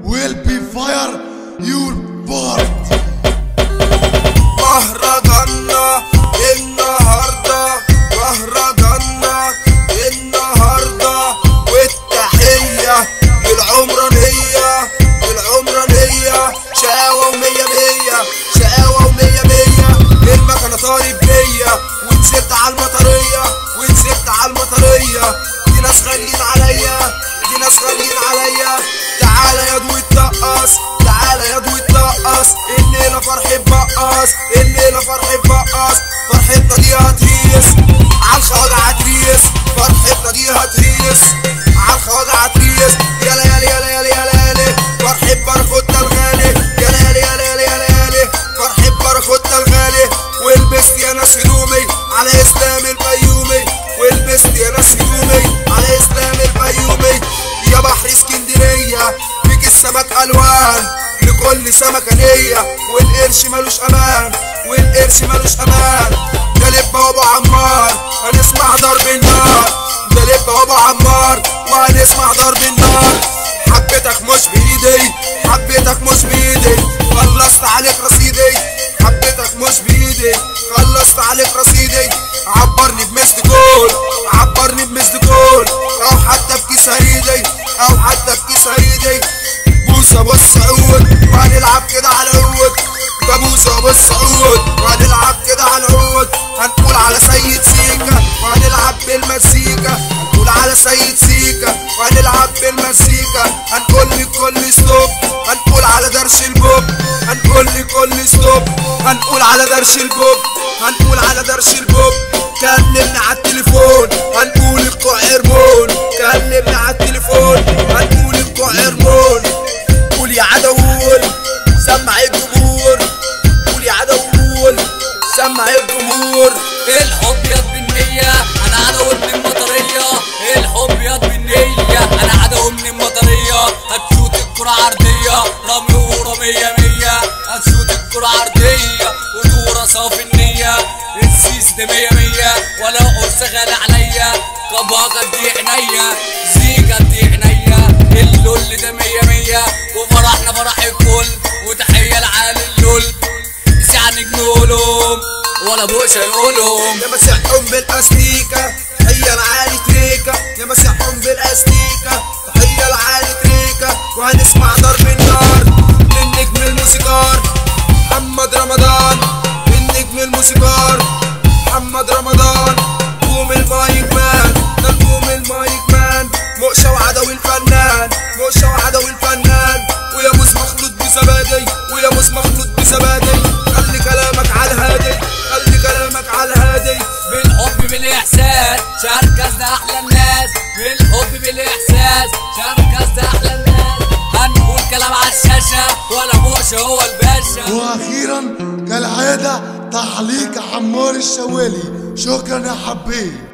will be fire your part. مهرجاننا النهارده، مهرجاننا النهارده، والتحية للعمرانية، للعمرانية. شقاوة ومية مية، شقاوة ومية مية. المكنة طارت بيا ونزلت عالمطرية، ونزلت عالمطرية. دي ناس غاليين عليا، دي ناس غاليين عليا. تعالى يا دوي ترقص، تعالى يا دوي ترقص. الليلة فرحة بقص، الليلة فرحة بقص. فرحتنا دي هتريس عالخواجة عتريس، فرحتنا دي هتريس عالخواجة عتريس. يلا يلا يلا يلا يلا يلا فرحة باراكوتا الغالي. يلا يلا يلا يلا يلا يلا فرحة باراكوتا الغالي. ولبست يا ناس هدومي على اسلام البيومي، ولبست يا ناس هدومي على اسلام البيومي. يا بحر اسكندرية فيك السمك الوان، لكل سمكة نية. والقرش ملوش امان، والقرش ملوش امان. ده لب ابو عمار هنسمع ضرب النار، ده لب ابو عمار وهنسمع ضرب النار. حبيتك مش بايدي، حبيتك مش بايدي. خلصت عليك رصيدي، حبيتك مش بايدي. خلصت عليك رصيدي. عبرني بمسد جول، عبرني بمسد جول. او حتى بكيس هريدي، او حتى بكيس هريدي. بوسة ابو السعود وهنلعب كده على العود. ده بوسة ابو السعود وهنلعب كده على العود. هنقول على سيد سيكا وهنلعب بالمزيكا، هنقول على سيد سيكا وهنلعب بالمزيكا. هنقول لكل ستوب، هنقول على درش البوب، هنقول لكل ستوب، هنقول على درش البوب، هنقول على درش البوب. كلمنا على التليفون هنقول الكوع هرمون، كلمنا على التليفون هنقول الكوع هرمون. قول يا عدول سمع الجمهور، قول يا عدول سمع الجمهور. الحب ياض بالنية انا عدو من المطرية، الحب ياض بالنية انا عدو من المطرية. هتشوت الكرة عرضية رمي ورمية مية، هتشوت الكرة عرضية ودورة صافي النية. السيس ده مية مية ولا قرص غالي عليا. كباقة دي عينيا، زيكا دي عينيا. اللول ده مية مية وفرحنا فرح الكل. وتحية لعالي اللول يعني جنولهم ولا بوش يقولهم. يا مسيحهم بالاستيكة تحية لعالي تريكة، يا مسيحهم بالاستيكة تحية لعالي تريكة. وهنسمع ضرب النار من نجم الموسيقار محمد رمضان، من نجم الموسيقار محمد رمضان. قوم المايك مان، ده قوم المايك مان. مؤشة وعدوي الفنان، مؤشة وعدوي الفنان. ويا موس مخلوط بزبادي، ويا موس مخلوط بزبادي. خلي كلامك على الهادي، خلي كلامك على الهادي. بالحب بالاحساس شركة ده احلى الناس، بالحب بالاحساس شركة ده احلى الناس. هنقول كلام على الشاشة ولا موش هو الباشا. واخيرا كالعادة تعليق عمار الشوالي. شكرا يا حبيب.